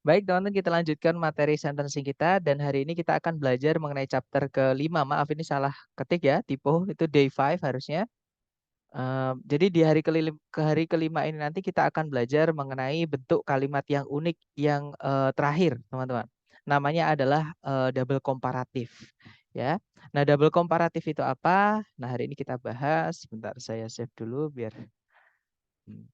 Baik, teman-teman, kita lanjutkan materi sentencing kita dan hari ini kita akan belajar mengenai chapter kelima. Maaf, ini salah ketik ya, typo itu day 5 harusnya. Jadi di hari kelima ini nanti kita akan belajar mengenai bentuk kalimat yang unik yang terakhir, teman-teman. Namanya adalah double komparatif, ya. Nah, double komparatif itu apa? Nah, hari ini kita bahas. Sebentar, saya save dulu biar. Hmm.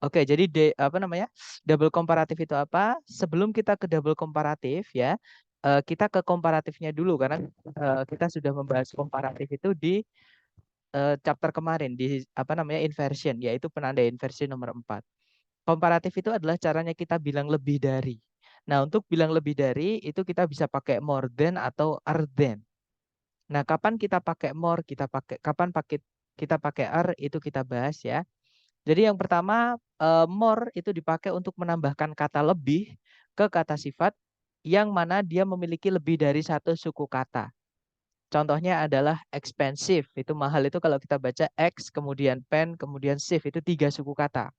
Oke, jadi apa namanya? Double komparatif itu apa? Sebelum kita ke double komparatif ya, kita ke komparatifnya dulu karena kita sudah membahas komparatif itu di chapter kemarin di apa namanya inversion, yaitu penanda inversi nomor 4. Komparatif itu adalah caranya kita bilang lebih dari. Nah, untuk bilang lebih dari itu kita bisa pakai more than atau are than. Nah, kapan kita pakai more, kapan kita pakai are itu kita bahas ya. Jadi yang pertama, more itu dipakai untuk menambahkan kata lebih ke kata sifat yang mana dia memiliki lebih dari satu suku kata. Contohnya adalah expensive, itu mahal itu kalau kita baca X, kemudian pen, kemudian sieve, itu 3 suku kata.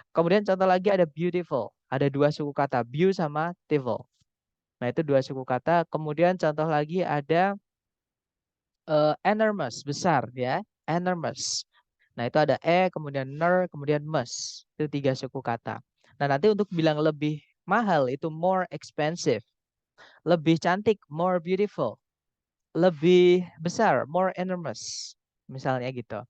Kemudian contoh lagi ada beautiful, ada 2 suku kata, beau sama tiful. Nah, itu 2 suku kata. Kemudian contoh lagi ada enormous, besar ya, enormous. Nah, itu ada kemudian kemudian mus. Itu 3 suku kata. Nah, nanti untuk bilang lebih mahal itu more expensive. Lebih cantik, more beautiful. Lebih besar, more enormous. Misalnya gitu.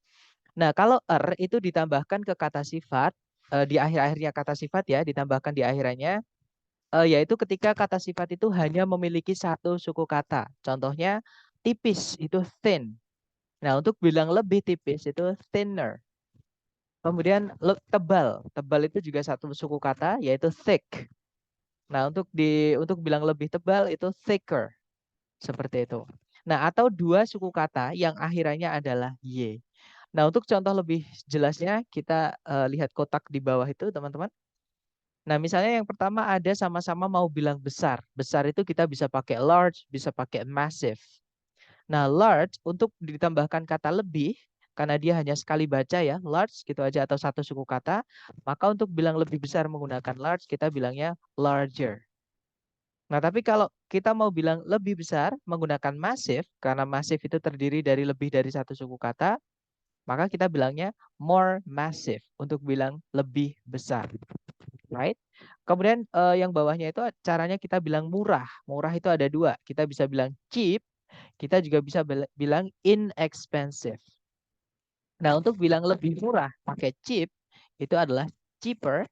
Nah, kalau itu ditambahkan ke kata sifat, di akhir-akhirnya kata sifat ya, ditambahkan di akhirannya, yaitu ketika kata sifat itu hanya memiliki satu suku kata. Contohnya, tipis, itu thin. Nah, untuk bilang lebih tipis itu thinner. Kemudian tebal. Tebal itu juga satu suku kata yaitu thick. Nah, untuk bilang lebih tebal itu thicker. Seperti itu. Nah, atau 2 suku kata yang akhirannya adalah y. Nah, untuk contoh lebih jelasnya kita lihat kotak di bawah itu, teman-teman. Nah, misalnya yang pertama ada sama-sama mau bilang besar. Besar itu kita bisa pakai large, bisa pakai massive. Nah, large untuk ditambahkan kata lebih, karena dia hanya sekali baca ya, large gitu aja atau satu suku kata, maka untuk bilang lebih besar menggunakan large, kita bilangnya larger. Nah, tapi kalau kita mau bilang lebih besar menggunakan massive, karena massive itu terdiri dari lebih dari satu suku kata, maka kita bilangnya more massive untuk bilang lebih besar. Right? Kemudian yang bawahnya itu caranya kita bilang murah. Murah itu ada 2. Kita bisa bilang cheap, kita juga bisa bilang inexpensive. Nah, untuk bilang lebih murah pakai cheap itu adalah cheaper.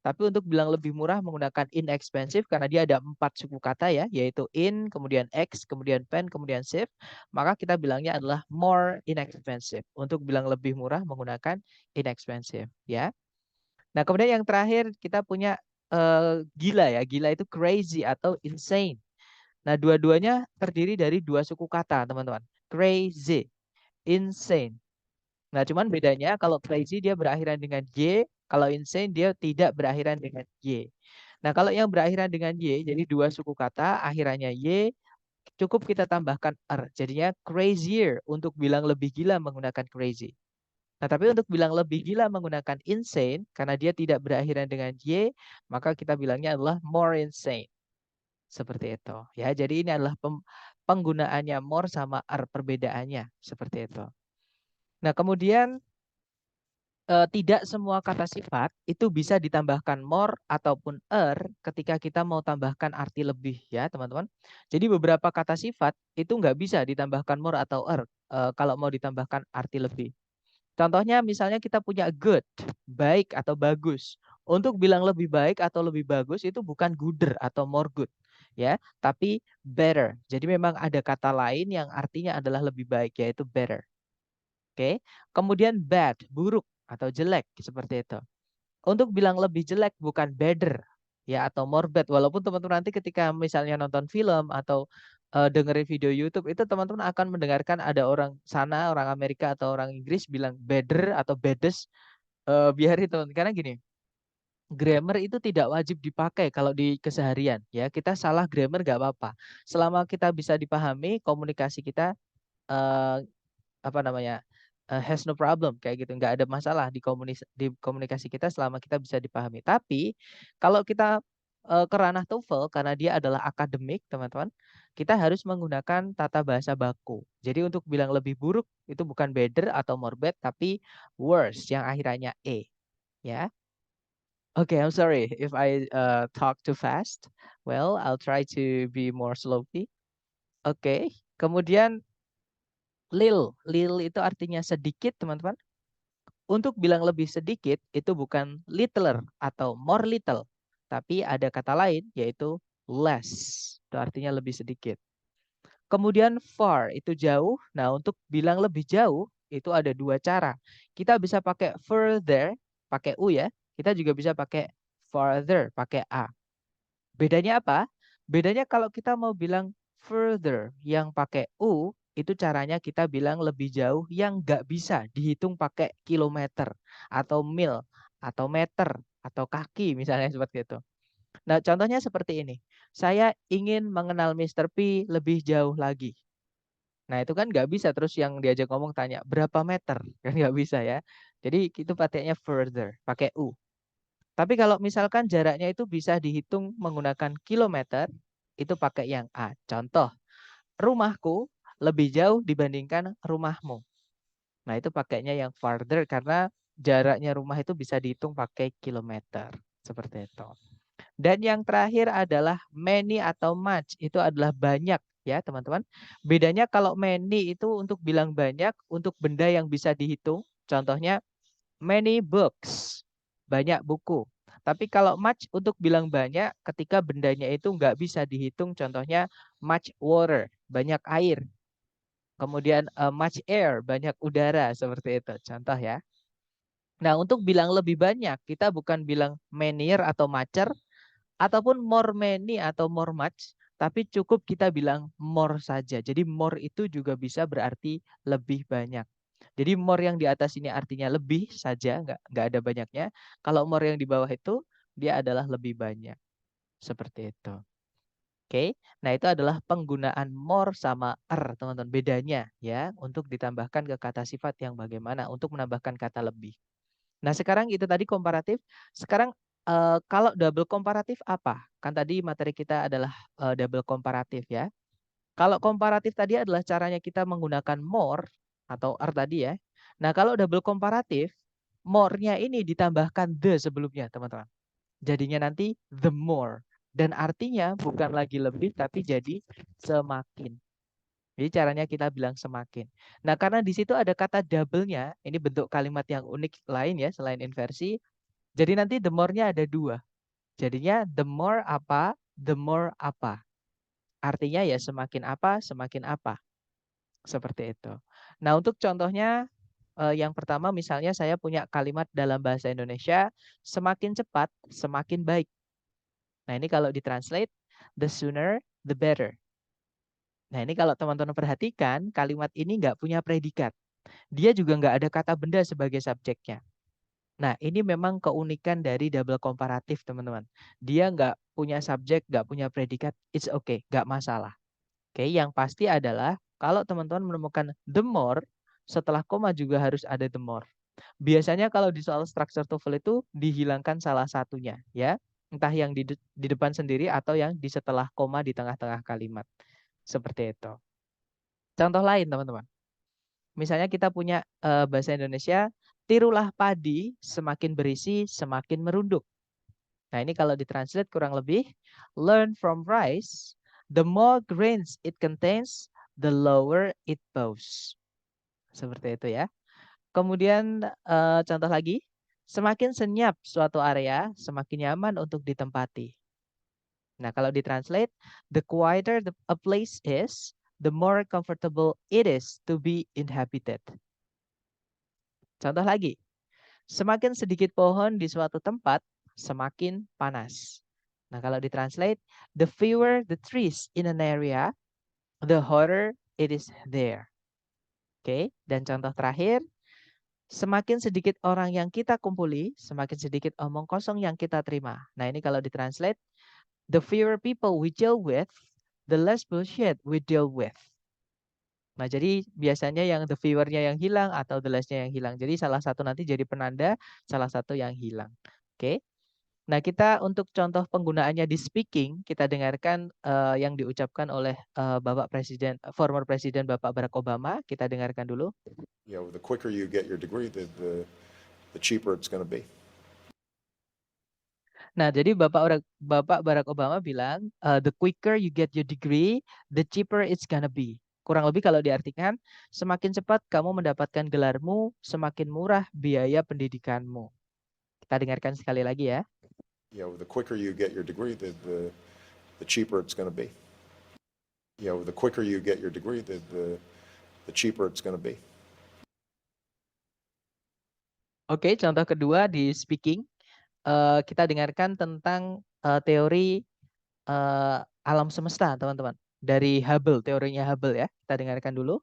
Tapi untuk bilang lebih murah menggunakan inexpensive karena dia ada 4 suku kata ya, yaitu in, kemudian x, kemudian pen, kemudian save. Maka kita bilangnya adalah more inexpensive. Untuk bilang lebih murah menggunakan inexpensive ya. Nah, kemudian yang terakhir kita punya gila ya. Gila itu crazy atau insane. Nah, dua-duanya terdiri dari 2 suku kata, teman-teman. Crazy, insane. Nah, cuman bedanya kalau crazy dia berakhiran dengan Y, kalau insane dia tidak berakhiran dengan Y. Nah, kalau yang berakhiran dengan Y, jadi 2 suku kata, akhirannya Y, cukup kita tambahkan R. Jadinya crazier untuk bilang lebih gila menggunakan crazy. Nah, tapi untuk bilang lebih gila menggunakan insane, karena dia tidak berakhiran dengan Y, maka kita bilangnya adalah more insane. Seperti itu. Ya, jadi ini adalah penggunaannya more sama R, perbedaannya. Seperti itu. Nah, kemudian tidak semua kata sifat itu bisa ditambahkan more ataupun ketika kita mau tambahkan arti lebih ya teman-teman. Jadi beberapa kata sifat itu nggak bisa ditambahkan more atau kalau mau ditambahkan arti lebih. Contohnya misalnya kita punya good, baik atau bagus. Untuk bilang lebih baik atau lebih bagus itu bukan gooder atau more good ya, tapi better. Jadi memang ada kata lain yang artinya adalah lebih baik yaitu better. Oke. Kemudian bad, buruk atau jelek seperti itu. Untuk bilang lebih jelek bukan better ya atau more bad. Walaupun teman-teman nanti ketika misalnya nonton film atau dengerin video YouTube itu teman-teman akan mendengarkan ada orang sana, orang Amerika atau orang Inggris bilang better atau baddest. Biarin teman karena gini, grammar itu tidak wajib dipakai kalau di keseharian ya. Kita salah grammar nggak apa-apa. Selama kita bisa dipahami komunikasi kita apa namanya? has no problem kayak gitu, nggak ada masalah di komunikasi kita selama kita bisa dipahami. Tapi kalau kita ke ranah TOEFL karena dia adalah akademik, teman-teman, kita harus menggunakan tata bahasa baku. Jadi untuk bilang lebih buruk itu bukan better atau more bad, tapi worse yang akhirannya e, ya. Okay, I'm sorry if I talk too fast. Well, I'll try to be more slowly. Oke, kemudian lil itu artinya sedikit, teman-teman. Untuk bilang lebih sedikit itu bukan littler atau more little, tapi ada kata lain yaitu less. Itu artinya lebih sedikit. Kemudian far itu jauh. Nah, untuk bilang lebih jauh itu ada dua cara. Kita bisa pakai further, pakai U ya. Kita juga bisa pakai farther, pakai A. Bedanya apa? Bedanya kalau kita mau bilang further yang pakai U, itu caranya kita bilang lebih jauh yang nggak bisa dihitung pakai kilometer atau mil atau meter atau kaki misalnya seperti itu. Nah, contohnya seperti ini. Saya ingin mengenal Mr. P lebih jauh lagi. Nah, itu kan nggak bisa terus yang diajak ngomong tanya berapa meter, kan nggak bisa ya. Jadi itu pakainya further, pakai U. Tapi kalau misalkan jaraknya itu bisa dihitung menggunakan kilometer, itu pakai yang A. Contoh, rumahku lebih jauh dibandingkan rumahmu. Nah, itu pakainya yang farther karena jaraknya rumah itu bisa dihitung pakai kilometer. Seperti itu. Dan yang terakhir adalah many atau much. Itu adalah banyak ya teman-teman. Bedanya kalau many itu untuk bilang banyak, untuk benda yang bisa dihitung. Contohnya many books. Banyak buku. Tapi kalau much untuk bilang banyak ketika bendanya itu nggak bisa dihitung. Contohnya much water. Banyak air. Kemudian much air. Banyak udara. Seperti itu. Contoh ya. Nah, untuk bilang lebih banyak, kita bukan bilang manier atau macer, ataupun more many atau more much, tapi cukup kita bilang more saja. Jadi more itu juga bisa berarti lebih banyak. Jadi more yang di atas ini artinya lebih saja, nggak ada banyaknya. Kalau more yang di bawah itu, dia adalah lebih banyak. Seperti itu. Oke, nah itu adalah penggunaan more sama teman-teman. Bedanya ya, untuk ditambahkan ke kata sifat yang bagaimana, untuk menambahkan kata lebih. Nah, sekarang itu tadi komparatif. Sekarang kalau double komparatif apa? Kan tadi materi kita adalah double komparatif ya. Kalau komparatif tadi adalah caranya kita menggunakan more atau tadi ya. Nah, kalau double komparatif, more-nya ini ditambahkan the sebelumnya, teman-teman. Jadinya nanti the more. Dan artinya bukan lagi lebih, tapi jadi semakin. Jadi caranya kita bilang semakin. Nah, karena di situ ada kata double-nya, ini bentuk kalimat yang unik lain ya, selain inversi. Jadi nanti the more-nya ada dua. Jadinya the more apa, the more apa. Artinya ya semakin apa, semakin apa. Seperti itu. Nah, untuk contohnya yang pertama misalnya saya punya kalimat dalam bahasa Indonesia, semakin cepat, semakin baik. Nah, ini kalau ditranslate, the sooner, the better. Nah, ini kalau teman-teman perhatikan, kalimat ini nggak punya predikat. Dia juga nggak ada kata benda sebagai subjeknya. Nah, ini memang keunikan dari double komparatif, teman-teman. Dia nggak punya subjek, nggak punya predikat, it's okay, nggak masalah. Oke, yang pasti adalah kalau teman-teman menemukan the more, setelah koma juga harus ada the more. Biasanya kalau di soal structure TOEFL itu dihilangkan salah satunya, ya. Entah yang di depan sendiri atau yang di setelah koma di tengah-tengah kalimat. Seperti itu. Contoh lain, teman-teman. Misalnya kita punya bahasa Indonesia, tirulah padi, semakin berisi, semakin merunduk. Nah, ini kalau ditranslate kurang lebih, learn from rice, the more grains it contains, the lower it bows. Seperti itu ya. Kemudian contoh lagi, semakin senyap suatu area, semakin nyaman untuk ditempati. Nah, kalau ditranslate, the quieter a place is, the more comfortable it is to be inhabited. Contoh lagi, semakin sedikit pohon di suatu tempat, semakin panas. Nah, kalau ditranslate, the fewer the trees in an area, the hotter it is there. Oke, dan contoh terakhir, semakin sedikit orang yang kita kumpuli, semakin sedikit omong kosong yang kita terima. Nah, ini kalau ditranslate, the fewer people we deal with, the less bullshit we deal with. Nah, jadi biasanya yang the viewer-nya yang hilang atau the less-nya yang hilang. Jadi salah satu nanti jadi penanda, salah satu yang hilang. Oke. Nah, kita untuk contoh penggunaannya di speaking, kita dengarkan yang diucapkan oleh Bapak Presiden, former Presiden Bapak Barack Obama. Kita dengarkan dulu. The quicker you get your degree, the cheaper it's going to be. Nah, jadi Bapak Barack Obama bilang, the quicker you get your degree, the cheaper it's gonna be. Kurang lebih kalau diartikan, semakin cepat kamu mendapatkan gelarmu, semakin murah biaya pendidikanmu. Kita dengarkan sekali lagi ya. The quicker you get your degree, the cheaper it's going to be. The quicker you get your degree, the cheaper it's going to be. Oke, contoh kedua di speaking, kita dengarkan tentang teori alam semesta, teman-teman. Dari Hubble, teorinya Hubble ya. Kita dengarkan dulu.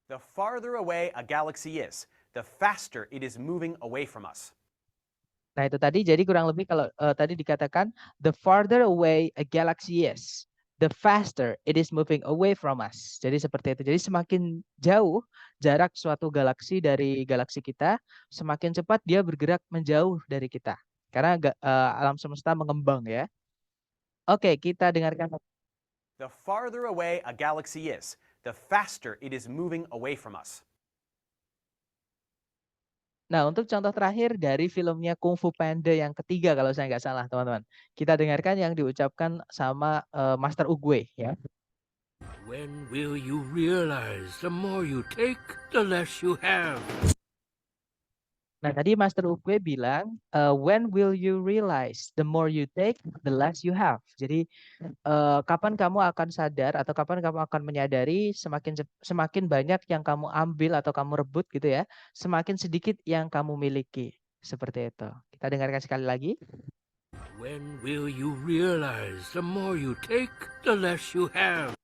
The farther away a galaxy is, the faster it is moving away from us. Nah, itu tadi jadi kurang lebih kalau tadi dikatakan the farther away a galaxy is, the faster it is moving away from us. Jadi seperti itu. Jadi semakin jauh jarak suatu galaksi dari galaksi kita, semakin cepat dia bergerak menjauh dari kita. Karena alam semesta mengembang ya. Oke, kita dengarkan. The farther away a galaxy is, the faster it is moving away from us. Nah, untuk contoh terakhir dari filmnya Kung Fu Panda yang ketiga kalau saya nggak salah, teman-teman. Kita dengarkan yang diucapkan sama Master Oogway ya. When will you realize the more you take, the less you have? Nah, tadi Master Oogway bilang, when will you realize the more you take, the less you have. Jadi, kapan kamu akan sadar atau kapan kamu akan menyadari semakin banyak yang kamu ambil atau kamu rebut gitu ya, semakin sedikit yang kamu miliki. Seperti itu. Kita dengarkan sekali lagi. When will you realize the more you take, the less you have?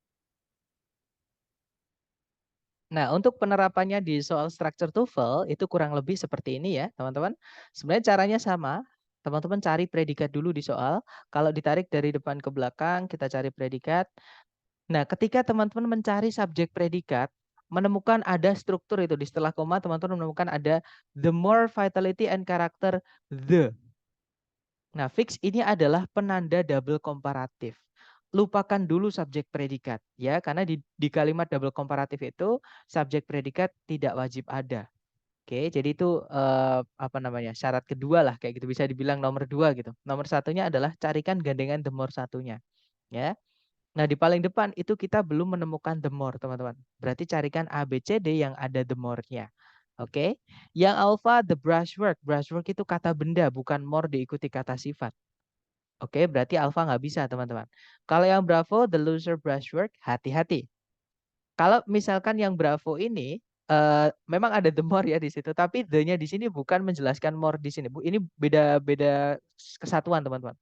Nah, untuk penerapannya di soal structure TOEFL itu kurang lebih seperti ini ya, teman-teman. Sebenarnya caranya sama. Teman-teman cari predikat dulu di soal. Kalau ditarik dari depan ke belakang, kita cari predikat. Nah, ketika teman-teman mencari subjek predikat, menemukan ada struktur itu di setelah koma, teman-teman menemukan ada the more vitality and character the. Nah, fix ini adalah penanda double komparatif. Lupakan dulu subjek predikat ya, karena di kalimat double komparatif itu subjek predikat tidak wajib ada. Oke, jadi itu apa namanya, syarat kedua lah kayak gitu, bisa dibilang nomor 2 gitu. Nomor satunya adalah carikan gandengan the more satunya ya. Nah, di paling depan itu kita belum menemukan the more, teman-teman. Berarti carikan A, B, C, D yang ada the more-nya. Oke. Yang alpha the brushwork. Brushwork itu kata benda, bukan more diikuti kata sifat. Oke, berarti alpha nggak bisa, teman-teman. Kalau yang bravo the loser brushwork, hati-hati. Kalau misalkan yang bravo ini memang ada the more ya di situ, tapi the-nya di sini bukan menjelaskan more di sini. Ini beda kesatuan, teman-teman.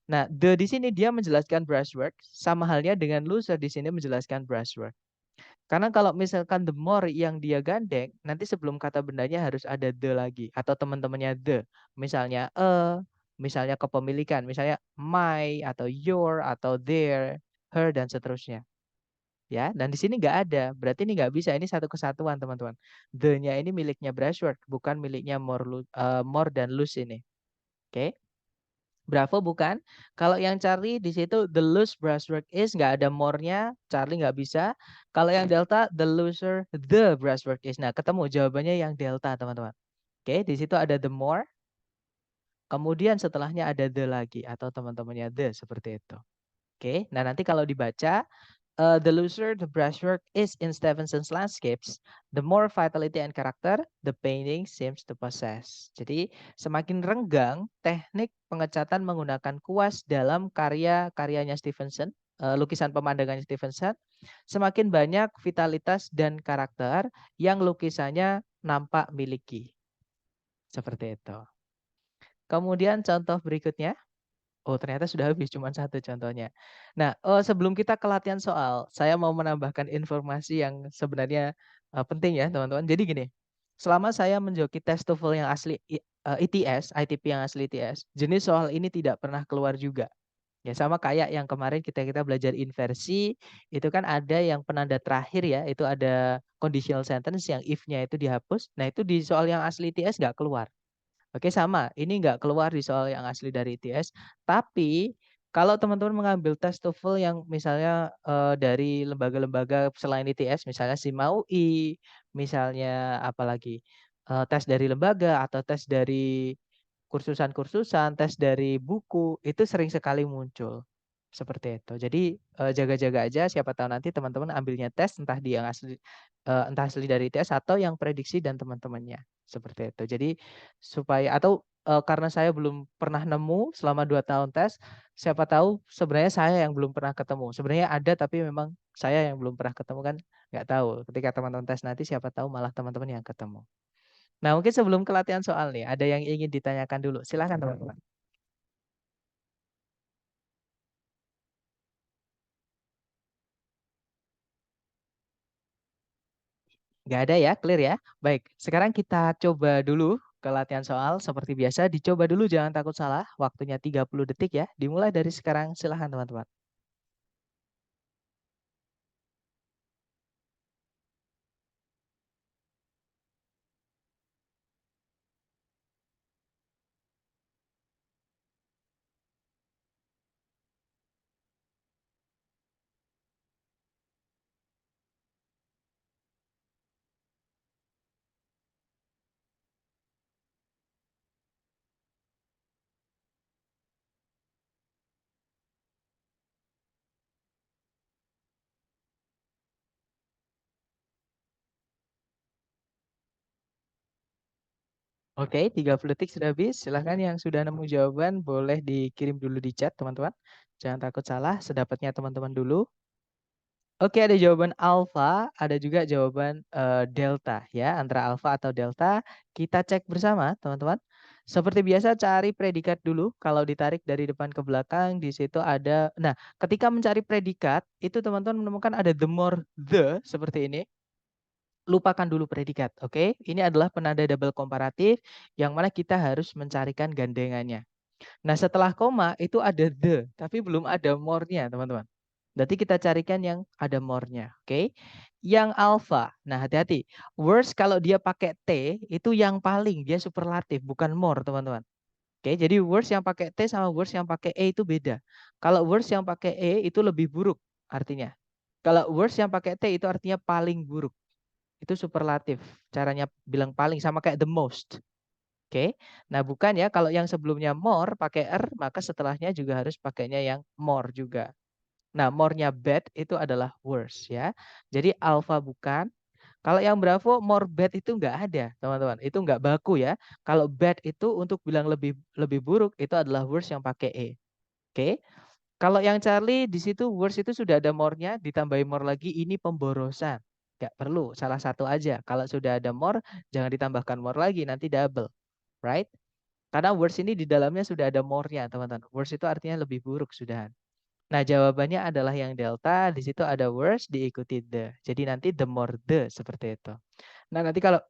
Nah, the di sini dia menjelaskan brushwork, sama halnya dengan loser di sini menjelaskan brushwork. Karena kalau misalkan the more yang dia gandeng, nanti sebelum kata bendanya harus ada the lagi atau teman-temannya the. Misalnya misalnya kepemilikan, misalnya my atau your atau their, her dan seterusnya. Ya, dan di sini nggak ada, berarti ini nggak bisa, ini satu kesatuan teman-teman. The-nya ini miliknya brushwork, bukan miliknya more dan loose ini. Oke. Bravo bukan. Kalau yang Charlie di situ the loose brushwork is nggak ada more-nya, Charlie nggak bisa. Kalau yang Delta the looser the brushwork is. Nah, ketemu jawabannya yang Delta, teman-teman. Oke, di situ ada the more. Kemudian setelahnya ada the lagi atau teman-temannya the seperti itu. Oke, nah nanti kalau dibaca the looser the brushwork is in Stevenson's landscapes, the more vitality and character the painting seems to possess. Jadi semakin renggang teknik pengecatan menggunakan kuas dalam karya-karyanya Stevenson, lukisan pemandangannya Stevenson, semakin banyak vitalitas dan karakter yang lukisannya nampak miliki. Seperti itu. Kemudian contoh berikutnya. Oh, ternyata sudah habis, cuma satu contohnya. Nah, sebelum kita ke latihan soal, saya mau menambahkan informasi yang sebenarnya penting ya, teman-teman. Jadi gini, selama saya menjoki tes TOEFL yang asli ITS, ITP yang asli ITS, jenis soal ini tidak pernah keluar juga. Ya sama kayak yang kemarin kita belajar inversi, itu kan ada yang penanda terakhir ya, itu ada conditional sentence yang if-nya itu dihapus. Nah itu di soal yang asli ITS nggak keluar. Oke sama, ini nggak keluar di soal yang asli dari ITS. Tapi kalau teman-teman mengambil tes TOEFL yang misalnya dari lembaga-lembaga selain ITS, misalnya SIMAUI, misalnya apalagi tes dari lembaga atau tes dari kursusan-kursusan, tes dari buku, itu sering sekali muncul. Seperti itu. Jadi jaga-jaga aja siapa tahu nanti teman-teman ambilnya tes entah di yang asli entah asli dari ITS atau yang prediksi dan teman-temannya. Seperti itu. Jadi supaya atau karena saya belum pernah nemu selama 2 tahun tes, siapa tahu sebenarnya saya yang belum pernah ketemu. Sebenarnya ada tapi memang saya yang belum pernah ketemu kan nggak tahu. Ketika teman-teman tes nanti siapa tahu malah teman-teman yang ketemu. Nah, mungkin sebelum ke latihan soal nih, ada yang ingin ditanyakan dulu. Silakan teman-teman. Nggak ada ya, clear ya? Baik, sekarang kita coba dulu ke latihan soal. Seperti biasa, dicoba dulu jangan takut salah. Waktunya 30 detik ya. Dimulai dari sekarang, silakan teman-teman. Oke, 30 detik sudah habis. Silahkan yang sudah nemu jawaban boleh dikirim dulu di chat, teman-teman. Jangan takut salah, sedapatnya teman-teman dulu. Oke, ada jawaban alfa, ada juga jawaban delta ya, antara alfa atau delta. Kita cek bersama, teman-teman. Seperti biasa cari predikat dulu. Kalau ditarik dari depan ke belakang, di situ ada. Nah, ketika mencari predikat, itu teman-teman menemukan ada the more the seperti ini. Lupakan dulu predikat, oke? Ini adalah penanda double komparatif yang mana kita harus mencarikan gandengannya. Nah, setelah koma itu ada the, tapi belum ada more-nya, teman-teman. Berarti kita carikan yang ada more-nya, oke? Yang alpha. Nah, hati-hati. Words kalau dia pakai T itu yang paling, dia superlatif, bukan more, teman-teman. Oke, jadi words yang pakai T sama words yang pakai E itu beda. Kalau words yang pakai E itu lebih buruk artinya. Kalau words yang pakai T itu artinya paling buruk. Itu superlatif. Caranya bilang paling sama kayak the most. Oke. Nah, bukan ya kalau yang sebelumnya more pakai R, maka setelahnya juga harus pakainya yang more juga. Nah, more-nya bad itu adalah worse ya. Jadi alpha bukan. Kalau yang Bravo more bad itu nggak ada, teman-teman. Itu nggak baku ya. Kalau bad itu untuk bilang lebih lebih buruk itu adalah worse yang pakai E. Oke. Kalau yang Charlie di situ worse itu sudah ada more-nya, ditambahin more lagi ini pemborosan. Nggak perlu, salah satu aja. Kalau sudah ada more, jangan ditambahkan more lagi, nanti double. Right? Karena worse ini di dalamnya sudah ada more-nya, teman-teman. Worse itu artinya lebih buruk sudah. Nah, jawabannya adalah yang delta. Di situ ada worse diikuti the. Jadi nanti the more the seperti itu. Nah, nanti kalau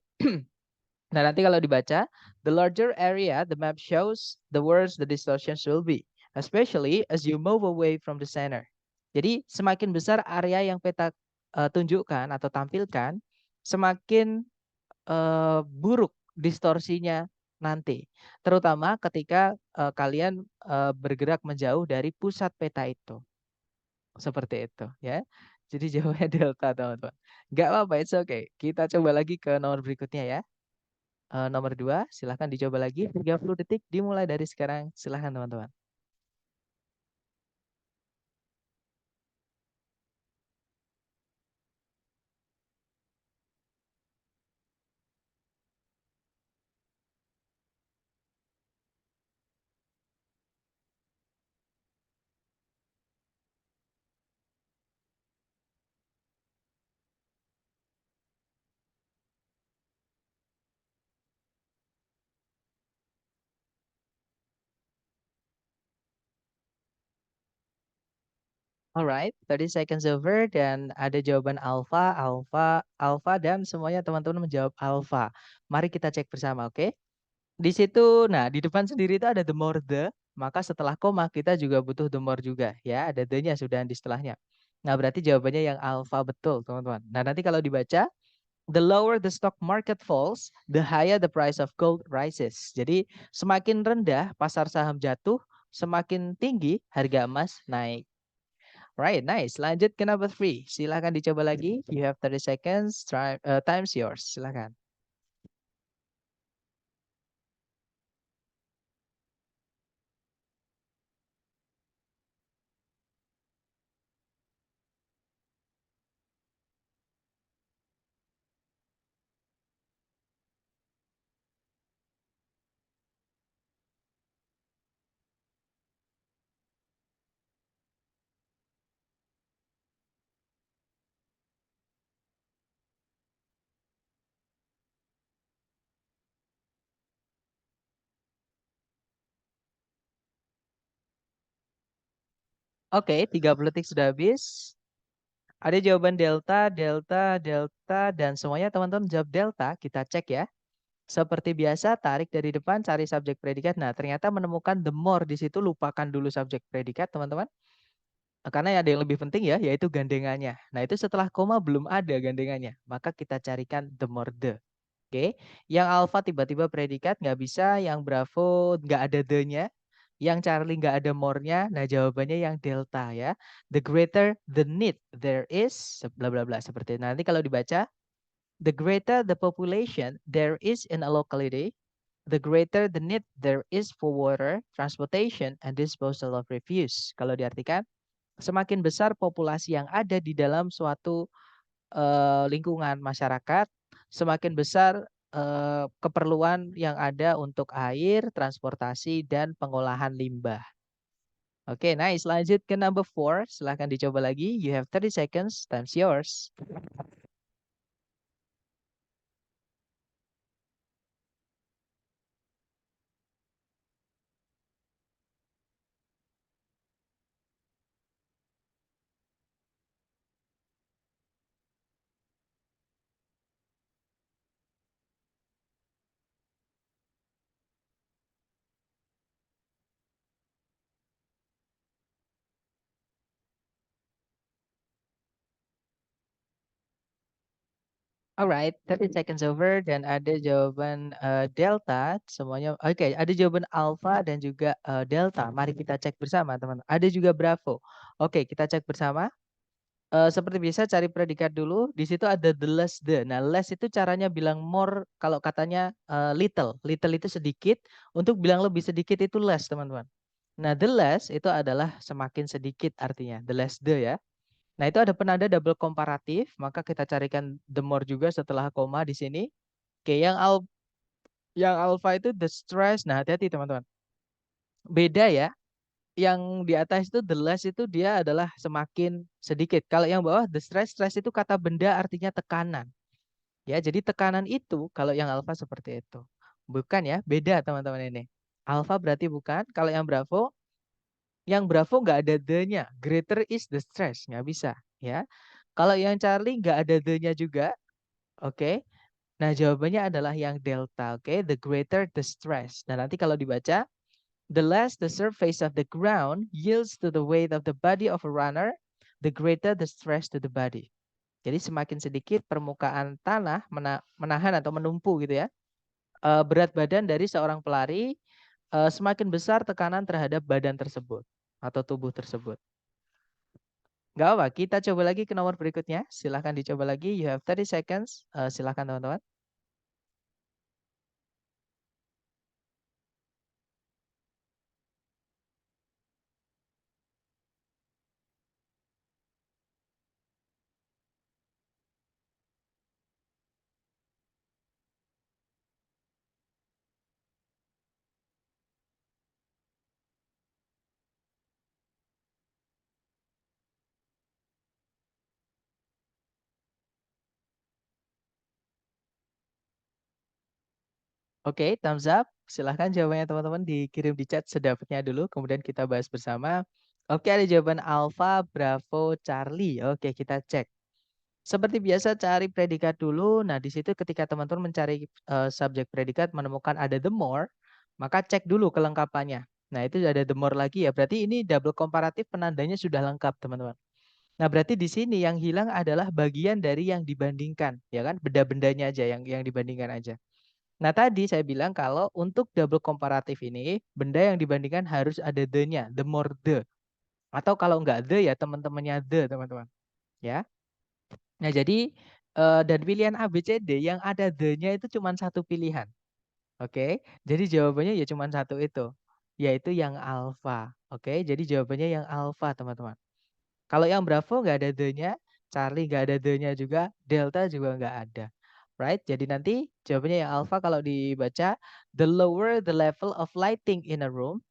nah, nanti kalau dibaca, the larger area the map shows, the worse the distortions will be, especially as you move away from the center. Jadi, semakin besar area yang peta tunjukkan atau tampilkan, semakin buruk distorsinya nanti. Terutama ketika kalian bergerak menjauh dari pusat peta itu. Seperti itu ya. Jadi jawabannya delta teman-teman. Nggak apa-apa, it's okay. Kita coba lagi ke nomor berikutnya ya. Nomor 2, silahkan dicoba lagi. 30 detik dimulai dari sekarang. Silahkan teman-teman. Alright, 30 seconds over dan ada jawaban alpha, alpha, alpha dan semuanya teman-teman menjawab alpha. Mari kita cek bersama, oke? Di situ, nah di depan sendiri itu ada the more the, maka setelah koma kita juga butuh the more juga ya, ada the-nya sudah di setelahnya. Nah, berarti jawabannya yang alfa betul, teman-teman. Nah, nanti kalau dibaca, the lower the stock market falls, the higher the price of gold rises. Jadi, semakin rendah pasar saham jatuh, semakin tinggi harga emas naik. Right, nice. Lanjut ke number 3. Silahkan dicoba lagi. You have 30 seconds. Time's yours. Silahkan. Oke, 30 detik sudah habis. Ada jawaban delta, delta, delta, dan semuanya teman-teman jawab delta. Kita cek ya. Seperti biasa, tarik dari depan, cari subjek predikat. Nah, ternyata menemukan the more di situ, lupakan dulu subjek predikat, teman-teman. Karena ada yang lebih penting ya, yaitu gandengannya. Nah, itu setelah koma belum ada gandengannya. Maka kita carikan the more the. Oke, yang alpha tiba-tiba predikat nggak bisa, yang bravo nggak ada the-nya, yang Charlie nggak ada more-nya. Nah, jawabannya yang delta ya. The greater the need there is, bla bla bla seperti itu. Nanti kalau dibaca, the greater the population there is in a locality, the greater the need there is for water, transportation, and disposal of refuse. Kalau diartikan, semakin besar populasi yang ada di dalam suatu lingkungan masyarakat, semakin besar keperluan yang ada untuk air, transportasi, dan pengolahan limbah. Oke, nice. Lanjut ke number 4. Silahkan dicoba lagi. You have 30 seconds. Time's yours. Alright, 30 seconds over dan ada jawaban delta semuanya. Oke, ada jawaban alpha dan juga delta. Mari kita cek bersama, teman-teman. Ada juga bravo. Oke, kita cek bersama. Seperti biasa cari predikat dulu. Di situ ada the less the. Nah, less itu caranya bilang more kalau katanya little. Little itu sedikit. Untuk bilang lebih sedikit itu less, teman-teman. Nah, the less itu adalah semakin sedikit artinya. The less the ya. Nah, itu ada penanda double komparatif, maka kita carikan the more juga setelah koma di sini. Oke, yang alpha itu the stress. Nah, hati-hati teman-teman. Beda ya. Yang di atas itu the less itu dia adalah semakin sedikit. Kalau yang bawah the stress, stress itu kata benda artinya tekanan. Ya, jadi tekanan itu kalau yang alpha seperti itu. Bukan ya, beda teman-teman ini. Alpha berarti bukan. Kalau yang bravo nggak ada the-nya. Greater is the stress, nggak bisa. Ya, kalau yang Charlie nggak ada the-nya juga. Oke. Nah, jawabannya adalah yang delta. Oke, the greater the stress. Nah, nanti kalau dibaca, the less the surface of the ground yields to the weight of the body of a runner, the greater the stress to the body. Jadi semakin sedikit permukaan tanah menahan atau menumpu gitu ya. Berat badan dari seorang pelari, semakin besar tekanan terhadap badan tersebut atau tubuh tersebut. Nggak apa, kita coba lagi ke nomor berikutnya. Silahkan dicoba lagi. You have 30 seconds. Silahkan teman-teman. Oke, thumbs up. Silahkan jawabannya teman-teman dikirim di chat sedapatnya dulu. Kemudian kita bahas bersama. Oke, ada jawaban Alpha, Bravo, Charlie. Oke, kita cek. Seperti biasa cari predikat dulu. Nah, di situ ketika teman-teman mencari subjek predikat menemukan ada the more, maka cek dulu kelengkapannya. Nah, itu ada the more lagi ya. Berarti ini double komparatif penandanya sudah lengkap, teman-teman. Nah, berarti di sini yang hilang adalah bagian dari yang dibandingkan, ya kan? Benda-bendanya aja yang dibandingkan aja. Nah, tadi saya bilang kalau untuk double komparatif ini, benda yang dibandingkan harus ada the-nya, the more the. Atau kalau enggak the ya teman-temannya the, teman-teman. Ya. Nah, jadi dan pilihan A, B, C, D yang ada the-nya itu cuma satu pilihan. Oke, jadi jawabannya ya cuma satu itu, yaitu yang alfa. Oke, jadi jawabannya yang alfa, teman-teman. Kalau yang Bravo nggak ada the-nya, Charlie nggak ada the-nya juga, Delta juga nggak ada. Right? Jadi nanti jawabannya yang alpha kalau dibaca, the lower the level of lighting in a room,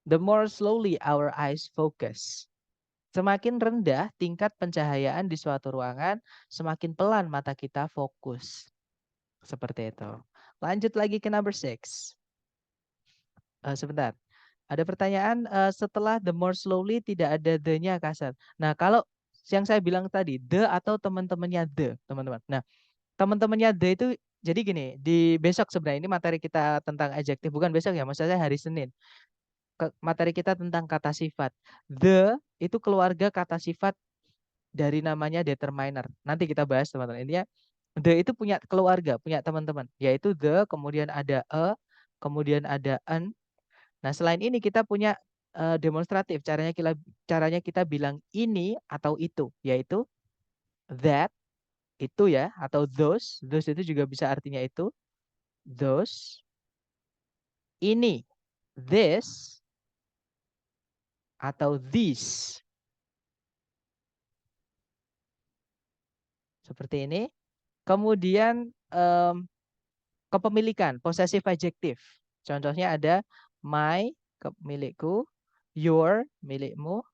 the more slowly our eyes focus. Semakin rendah tingkat pencahayaan di suatu ruangan, semakin pelan mata kita fokus. Seperti itu. Lanjut lagi ke number 6. Sebentar. Ada pertanyaan setelah the more slowly tidak ada the-nya kasar. Nah, kalau yang saya bilang tadi, the atau teman-temannya the, teman-teman. Nah, teman-temannya the itu jadi gini, di besok sebenarnya ini materi kita tentang adjektif, bukan besok ya, maksudnya hari Senin. Materi kita tentang kata sifat. The itu keluarga kata sifat dari namanya determiner. Nanti kita bahas, teman-teman. Intinya the itu punya keluarga, punya teman-teman, yaitu the, kemudian ada a, kemudian ada an. Nah, selain ini kita punya demonstratif, caranya kita bilang ini atau itu, yaitu that, itu ya, atau those itu juga bisa artinya itu, those, ini, this, atau these. Seperti ini. Kemudian kepemilikan, possessive adjective. Contohnya ada my, milikku, your, milikmu,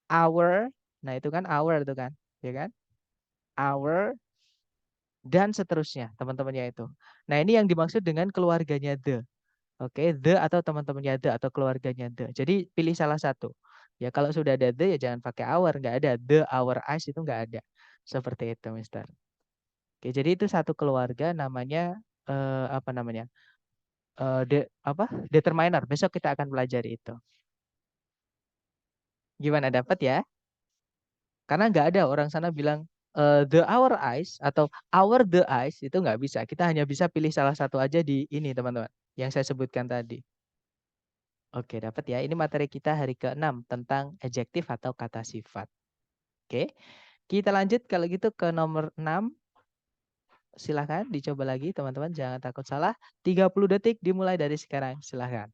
our, nah itu kan our itu kan, ya kan? Our, dan seterusnya, teman-temannya itu. Nah, ini yang dimaksud dengan keluarganya the. Oke, the atau teman-temannya the atau keluarganya the. Jadi pilih salah satu. Ya kalau sudah ada the ya jangan pakai our, nggak ada the, our, us itu nggak ada. Seperti itu, Mister. Oke, jadi itu satu keluarga namanya apa namanya? Determiner. Besok kita akan pelajari itu. Gimana, dapat ya? Karena nggak ada orang sana bilang the our eyes atau our the eyes, itu nggak bisa. Kita hanya bisa pilih salah satu aja di ini, teman-teman, yang saya sebutkan tadi. Oke, dapat ya. Ini materi kita hari ke-6 tentang adjektif atau kata sifat. Oke, kita lanjut kalau gitu ke nomor 6. Silahkan dicoba lagi, teman-teman. Jangan takut salah. 30 detik dimulai dari sekarang. Silahkan.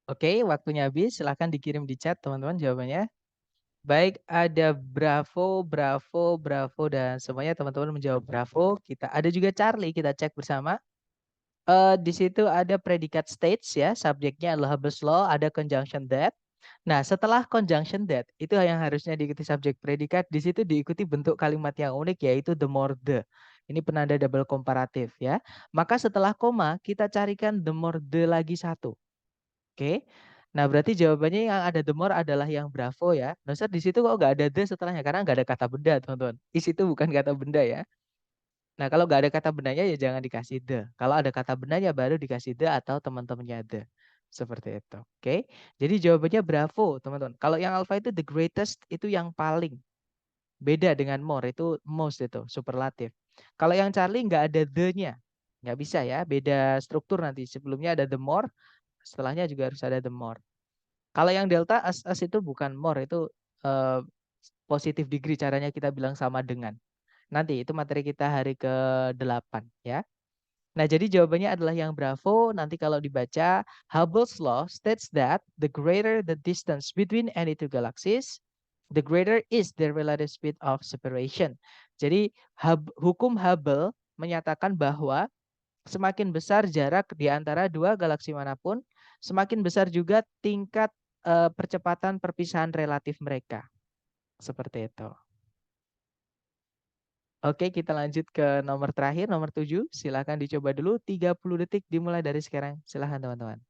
Oke, waktunya habis. Silahkan dikirim di chat, teman-teman, jawabannya. Baik, ada Bravo, Bravo, Bravo, dan semuanya teman-teman menjawab Bravo. Kita ada juga Charlie, kita cek bersama. Di situ ada predikat states ya, subjeknya adalah Hubbards law, ada conjunction that. Nah, setelah conjunction that, itu yang harusnya diikuti subjek predikat, di situ diikuti bentuk kalimat yang unik yaitu the more the. Ini penanda double komparatif ya. Maka setelah koma, kita carikan the more the lagi satu. Oke. Nah, berarti jawabannya yang ada the more adalah yang Bravo ya. Nah, Ustaz, di situ kok nggak ada the setelahnya? Karena nggak ada kata benda, teman-teman. Is itu bukan kata benda ya. Nah, kalau nggak ada kata bendanya ya jangan dikasih the. Kalau ada kata bendanya baru dikasih the atau teman-temannya the. Seperti itu. Oke. Jadi jawabannya Bravo, teman-teman. Kalau yang alpha itu the greatest, itu yang paling. Beda dengan more, itu most itu, superlatif. Kalau yang Charlie nggak ada the-nya. Nggak bisa ya, beda struktur nanti. Sebelumnya ada the more, setelahnya juga harus ada the more. Kalau yang delta as itu bukan more, itu positive degree, caranya kita bilang sama dengan. Nanti itu materi kita hari ke-8 ya. Nah, jadi jawabannya adalah yang Bravo. Nanti kalau dibaca, Hubble's law states that the greater the distance between any two galaxies, the greater is the relative speed of separation. Jadi hukum Hubble menyatakan bahwa semakin besar jarak di antara dua galaksi manapun, semakin besar juga tingkat percepatan perpisahan relatif mereka. Seperti itu. Oke, kita lanjut ke nomor terakhir, nomor 7. Silakan dicoba dulu, 30 detik dimulai dari sekarang. Silakan teman-teman.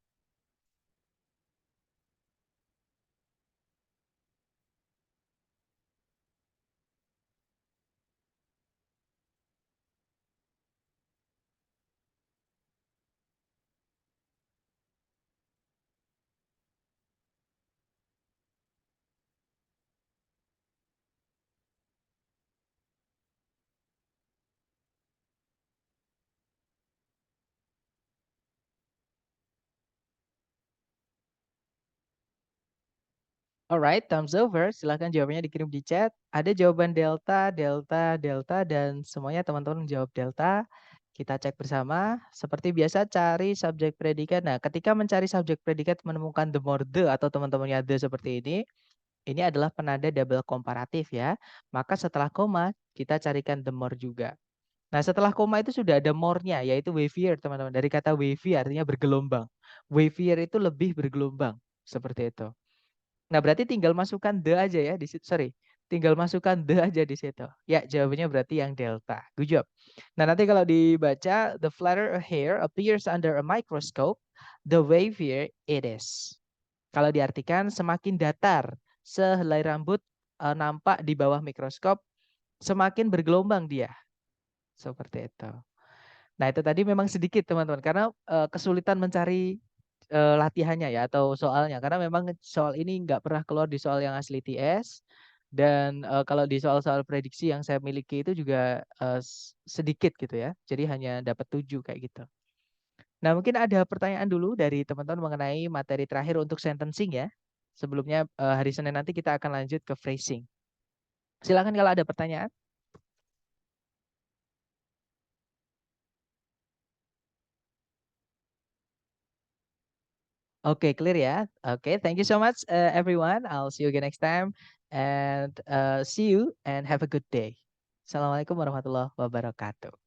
Alright, thumbs over. Silahkan jawabannya dikirim di chat. Ada jawaban delta, delta, delta, dan semuanya teman-teman menjawab delta. Kita cek bersama. Seperti biasa cari subjek predikat. Nah, ketika mencari subjek predikat menemukan the more the atau teman-temannya the seperti ini adalah penanda double komparatif ya. Maka setelah koma kita carikan the more juga. Nah, setelah koma itu sudah ada more-nya yaitu wavier teman-teman. Dari kata wavy artinya bergelombang. Wavier itu lebih bergelombang. Seperti itu. Nah, berarti tinggal masukkan the aja ya di situ. Sorry, tinggal masukkan the aja di situ. Ya, jawabannya berarti yang delta. Good job. Nah, nanti kalau dibaca, the flatter a hair appears under a microscope, the wavier it is. Kalau diartikan, semakin datar sehelai rambut nampak di bawah mikroskop, semakin bergelombang dia. Seperti itu. Nah, itu tadi memang sedikit teman-teman, karena kesulitan mencari latihannya ya atau soalnya karena memang soal ini nggak pernah keluar di soal yang asli TS dan kalau di soal-soal prediksi yang saya miliki itu juga sedikit gitu ya, jadi hanya dapat 7 kayak gitu. Nah, mungkin ada pertanyaan dulu dari teman-teman mengenai materi terakhir untuk sentencing ya. Sebelumnya hari Senin nanti kita akan lanjut ke phrasing. Silakan kalau ada pertanyaan. Okay, clear ya. Okay, thank you so much everyone. I'll see you again next time and see you and have a good day. Assalamualaikum warahmatullahi wabarakatuh.